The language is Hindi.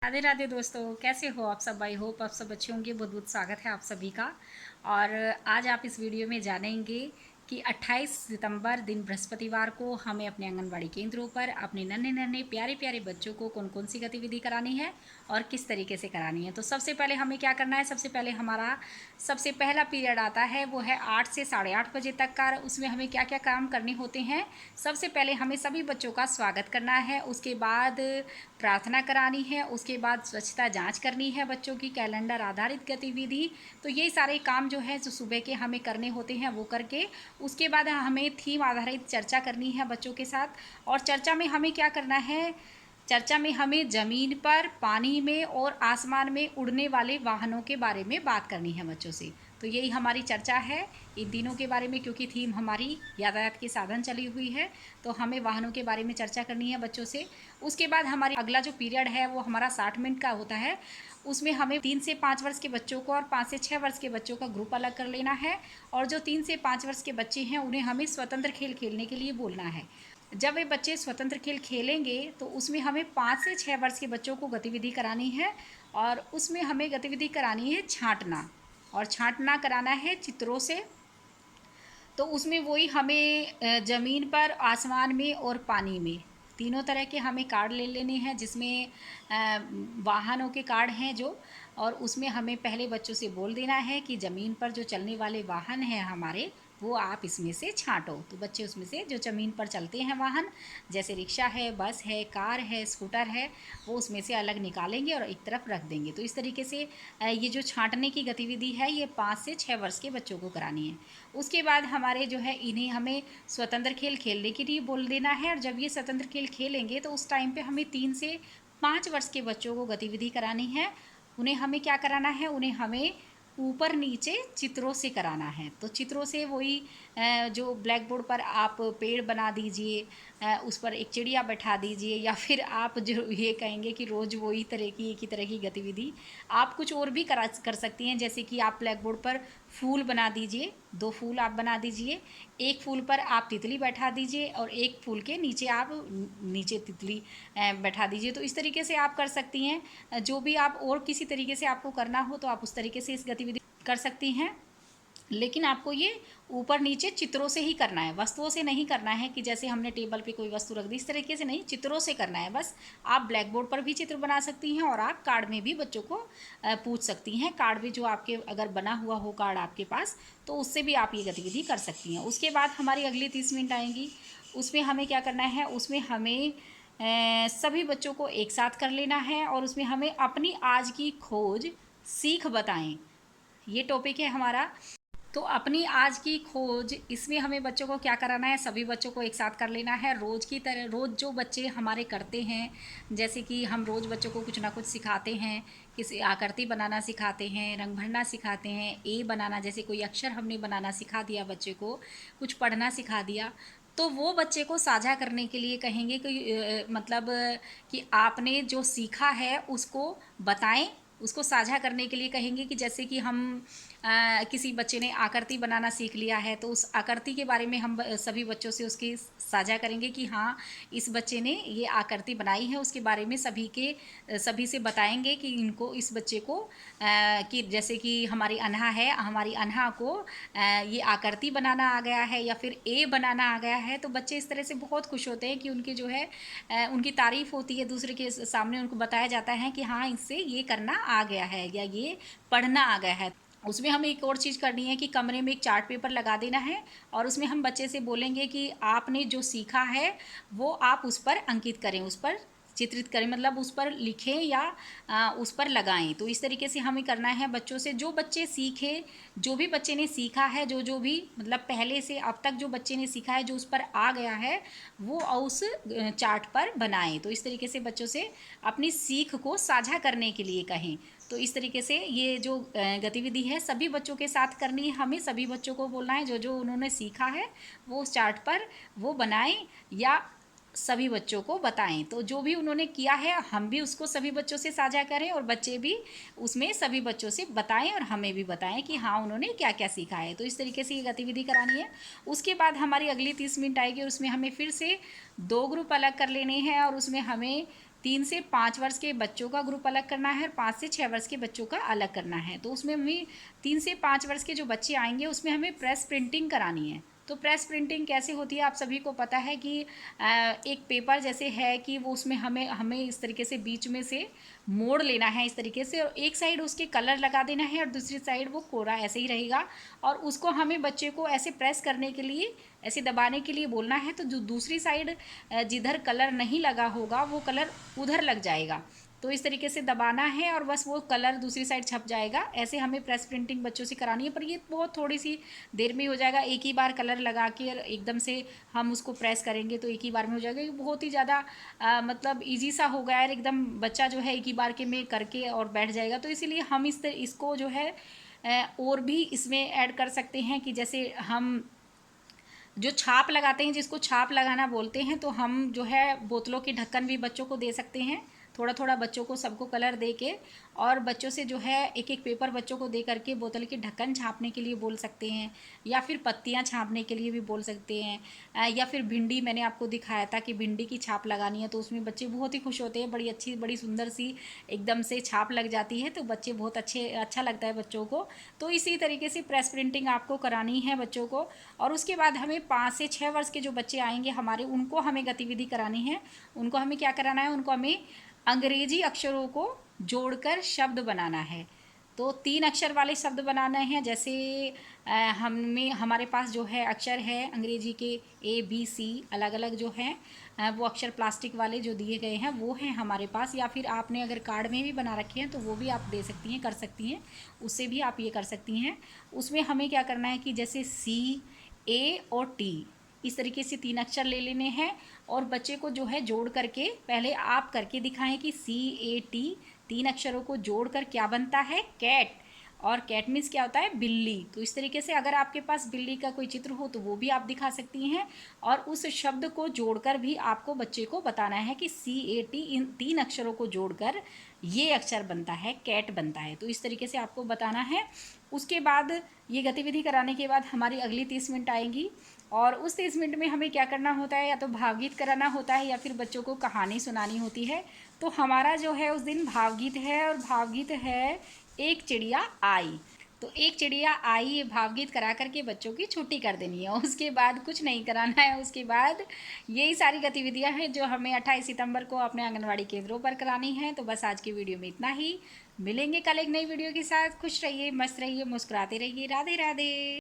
राधे राधे दोस्तों, कैसे हो आप सब। आई होप आप सब अच्छे होंगे। बहुत बहुत स्वागत है आप सभी का। और आज आप इस वीडियो में जानेंगे कि 28 सितंबर दिन बृहस्पतिवार को हमें अपने आंगनबाड़ी केंद्रों पर अपने नन्हे नन्हे प्यारे प्यारे बच्चों को कौन कौन सी गतिविधि करानी है और किस तरीके से करानी है। तो सबसे पहले हमें क्या करना है, सबसे पहले हमारा सबसे पहला पीरियड आता है वो है 8 से 8:30 बजे तक का। उसमें हमें क्या क्या काम करने होते हैं। सबसे पहले हमें सभी बच्चों का स्वागत करना है, उसके बाद प्रार्थना करानी है, उसके बाद स्वच्छता जांच करनी है, बच्चों की कैलेंडर आधारित गतिविधि। तो ये सारे काम जो है जो सुबह के हमें करने होते हैं वो करके उसके बाद हमें थीम आधारित चर्चा करनी है बच्चों के साथ। और चर्चा में हमें क्या करना है, चर्चा में हमें ज़मीन पर, पानी में और आसमान में उड़ने वाले वाहनों के बारे में बात करनी है बच्चों से। तो यही हमारी चर्चा है इन तीनों के बारे में, क्योंकि थीम हमारी यातायात के साधन चली हुई है तो हमें वाहनों के बारे में चर्चा करनी है बच्चों से। उसके बाद हमारी अगला जो पीरियड है वो हमारा 60 मिनट का होता है। उसमें हमें 3 से 5 वर्ष के बच्चों को और 5 से 6 वर्ष के बच्चों का ग्रुप अलग कर लेना है। और जो 3 से 5 वर्ष के बच्चे हैं उन्हें हमें स्वतंत्र खेल खेलने के लिए बोलना है। जब वे बच्चे स्वतंत्र खेल खेलेंगे तो उसमें हमें 5 से 6 वर्ष के बच्चों को गतिविधि करानी है। और उसमें हमें गतिविधि करानी है छांटना, और छांटना कराना है चित्रों से। तो उसमें वही हमें ज़मीन पर, आसमान में और पानी में तीनों तरह के हमें कार्ड ले लेने हैं, जिसमें वाहनों के कार्ड हैं जो। और उसमें हमें पहले बच्चों से बोल देना है कि ज़मीन पर जो चलने वाले वाहन हैं हमारे, वो आप इसमें से छांटो। तो बच्चे उसमें से जो ज़मीन पर चलते हैं वाहन, जैसे रिक्शा है, बस है, कार है, स्कूटर है, वो उसमें से अलग निकालेंगे और एक तरफ रख देंगे। तो इस तरीके से ये जो छांटने की गतिविधि है ये 5 से 6 वर्ष के बच्चों को करानी है। उसके बाद हमारे जो है इन्हें हमें स्वतंत्र खेल खेलने के लिए बोल देना है। और जब ये स्वतंत्र खेल खेलेंगे तो उस टाइम पे हमें 3 से 5 वर्ष के बच्चों को गतिविधि करानी है। उन्हें हमें क्या कराना है, उन्हें हमें ऊपर नीचे चित्रों से कराना है। तो चित्रों से वही जो ब्लैक बोर्ड पर आप पेड़ बना दीजिए, उस पर एक चिड़िया बैठा दीजिए, या फिर आप जो ये कहेंगे कि रोज़ वही तरह की एक ही तरह की गतिविधि आप कुछ और भी कर सकती हैं। जैसे कि आप ब्लैक बोर्ड पर फूल बना दीजिए, 2 फूल आप बना दीजिए, एक फूल पर आप तितली बैठा दीजिए और एक फूल के नीचे आप नीचे तितली बैठा दीजिए। तो इस तरीके से आप कर सकती हैं। जो भी आप और किसी तरीके से आपको करना हो तो आप उस तरीके से इस गतिविधि कर सकती हैं। लेकिन आपको ये ऊपर नीचे चित्रों से ही करना है, वस्तुओं से नहीं करना है कि जैसे हमने टेबल पे कोई वस्तु रख दी, इस तरीके से नहीं, चित्रों से करना है बस। आप ब्लैक बोर्ड पर भी चित्र बना सकती हैं और आप कार्ड में भी बच्चों को पूछ सकती हैं। कार्ड भी जो आपके अगर बना हुआ हो कार्ड आपके पास, तो उससे भी आप ये गतिविधि कर सकती हैं। उसके बाद हमारी अगली 30 मिनट आएंगी। उसमें हमें क्या करना है, उसमें हमें सभी बच्चों को एक साथ कर लेना है और उसमें हमें अपनी आज की खोज सीख बताएं, ये टॉपिक है हमारा। तो अपनी आज की खोज, इसमें हमें बच्चों को क्या कराना है, सभी बच्चों को एक साथ कर लेना है। रोज़ की तरह रोज़ जो बच्चे हमारे करते हैं, जैसे कि हम रोज़ बच्चों को कुछ ना कुछ सिखाते हैं, किसी आकृति बनाना सिखाते हैं, रंग भरना सिखाते हैं, ए बनाना, जैसे कोई अक्षर हमने बनाना सिखा दिया बच्चे को, कुछ पढ़ना सिखा दिया। तो वो बच्चे को साझा करने के लिए कहेंगे कि मतलब कि आपने जो सीखा है उसको बताएं, उसको साझा करने के लिए कहेंगे कि जैसे कि हम किसी बच्चे ने आकृति बनाना सीख लिया है तो उस आकृति के बारे में हम सभी बच्चों से उसकी साझा करेंगे कि हाँ, इस बच्चे ने ये आकृति बनाई है, उसके बारे में सभी से बताएंगे कि इनको, इस बच्चे को कि जैसे कि हमारी अनहा है, हमारी अनहा को ये आकृति बनाना आ गया है या फिर ए बनाना आ गया है। तो बच्चे इस तरह से बहुत खुश होते हैं कि उनकी जो है उनकी तारीफ होती है, दूसरे के सामने उनको बताया जाता है कि हाँ, इससे ये करना आ गया है या ये पढ़ना आ गया है। उसमें हमें एक और चीज़ करनी है कि कमरे में एक चार्ट पेपर लगा देना है और उसमें हम बच्चे से बोलेंगे कि आपने जो सीखा है वो आप उस पर अंकित करें, उस पर चित्रित करें, मतलब उस पर लिखें या उस पर लगाएं। तो इस तरीके से हमें करना है बच्चों से। जो बच्चे सीखे, जो भी बच्चे ने सीखा है, जो भी मतलब पहले से अब तक जो बच्चे ने सीखा है, जो उस पर आ गया है, वो उस चार्ट पर बनाएं। तो इस तरीके से बच्चों से अपनी सीख को साझा करने के लिए कहें। तो इस तरीके से ये जो गतिविधि है सभी बच्चों के साथ करनी है। हमें सभी बच्चों को बोलना है जो जो उन्होंने सीखा है वो उस चार्ट पर वो बनाएं या सभी बच्चों को बताएं। तो जो भी उन्होंने किया है हम भी उसको सभी बच्चों से साझा करें और बच्चे भी उसमें सभी बच्चों से बताएं और हमें भी बताएं कि हाँ, उन्होंने क्या क्या सीखा है। तो इस तरीके से ये गतिविधि करानी है। उसके बाद हमारी अगली 30 मिनट आएगी और उसमें हमें फिर से 2 ग्रुप अलग कर लेने हैं और उसमें हमें 3 से 5 वर्ष के बच्चों का ग्रुप अलग करना है और 5 से 6 वर्ष के बच्चों का अलग करना है। तो उसमें हमें 3 से 5 वर्ष के जो बच्चे आएंगे उसमें हमें प्रेस प्रिंटिंग करानी है। तो प्रेस प्रिंटिंग कैसे होती है आप सभी को पता है कि एक पेपर जैसे है कि वो उसमें हमें हमें इस तरीके से बीच में से मोड़ लेना है इस तरीके से, और एक साइड उसके कलर लगा देना है और दूसरी साइड वो कोरा ऐसे ही रहेगा, और उसको हमें बच्चे को ऐसे प्रेस करने के लिए, ऐसे दबाने के लिए बोलना है। तो जो दूसरी साइड जिधर कलर नहीं लगा होगा वो कलर उधर लग जाएगा। तो इस तरीके से दबाना है और बस वो कलर दूसरी साइड छप जाएगा। ऐसे हमें प्रेस प्रिंटिंग बच्चों से करानी है, पर ये बहुत थोड़ी सी देर में हो जाएगा। एक ही बार कलर लगा के एकदम से हम उसको प्रेस करेंगे तो एक ही बार में हो जाएगा। ये बहुत ही ज़्यादा मतलब ईजी सा हो गया है एकदम, बच्चा जो है एक ही बार के में करके और बैठ जाएगा। तो इसीलिए हम इसको जो है और भी इसमें ऐड कर सकते हैं कि जैसे हम जो छाप लगाते हैं, जिसको छाप लगाना बोलते हैं, तो हम जो है बोतलों के ढक्कन भी बच्चों को दे सकते हैं। थोड़ा थोड़ा बच्चों को सबको कलर दे के, और बच्चों से जो है एक एक पेपर बच्चों को दे करके बोतल के ढक्कन छापने के लिए बोल सकते हैं, या फिर पत्तियां छापने के लिए भी बोल सकते हैं। या फिर भिंडी मैंने आपको दिखाया था कि भिंडी की छाप लगानी है, तो उसमें बच्चे बहुत ही खुश होते हैं। बड़ी अच्छी बड़ी सुंदर सी एकदम से छाप लग जाती है, तो बच्चे बहुत अच्छा लगता है बच्चों को। तो इसी तरीके से प्रेस प्रिंटिंग आपको करानी है बच्चों को। और उसके बाद हमें 5 से 6 वर्ष के जो बच्चे आएंगे हमारे, उनको हमें गतिविधि करानी है। उनको हमें क्या कराना है, उनको हमें अंग्रेजी अक्षरों को जोड़कर शब्द बनाना है। तो 3 अक्षर वाले शब्द बनाने हैं। जैसे हमारे पास जो है अक्षर है अंग्रेजी के ABC अलग अलग जो हैं, वो अक्षर प्लास्टिक वाले जो दिए गए हैं वो हैं हमारे पास, या फिर आपने अगर कार्ड में भी बना रखे हैं तो वो भी आप दे सकती हैं, कर सकती हैं, उससे भी आप ये कर सकती हैं। उसमें हमें क्या करना है कि जैसे C, A और T, इस तरीके से 3 अक्षर ले लेने हैं, और बच्चे को जो है जोड़ करके पहले आप करके दिखाएं कि CAT 3 अक्षरों को जोड़कर क्या बनता है, कैट। और कैट मीन्स क्या होता है, बिल्ली। तो इस तरीके से अगर आपके पास बिल्ली का कोई चित्र हो तो वो भी आप दिखा सकती हैं, और उस शब्द को जोड़कर भी आपको बच्चे को बताना है कि CAT इन 3 अक्षरों को जोड़कर ये अक्षर बनता है, कैट बनता है। तो इस तरीके से आपको बताना है। उसके बाद ये गतिविधि कराने के बाद हमारी अगली 30 मिनट आएंगी, और उस 30 मिनट में हमें क्या करना होता है, या तो भावगीत कराना होता है या फिर बच्चों को कहानी सुनानी होती है। तो हमारा जो है उस दिन भावगीत है, और भावगीत है एक चिड़िया आई। तो एक चिड़िया आई ये भावगीत करा करके बच्चों की छुट्टी कर देनी है। उसके बाद कुछ नहीं कराना है। उसके बाद यही सारी गतिविधियां हैं जो हमें 28 सितंबर को अपने आंगनवाड़ी केंद्रों पर करानी है। तो बस आज की वीडियो में इतना ही। मिलेंगे कल एक नई वीडियो के साथ। खुश रहिए, मस्त रहिए, मुस्कुराते रहिए। राधे राधे।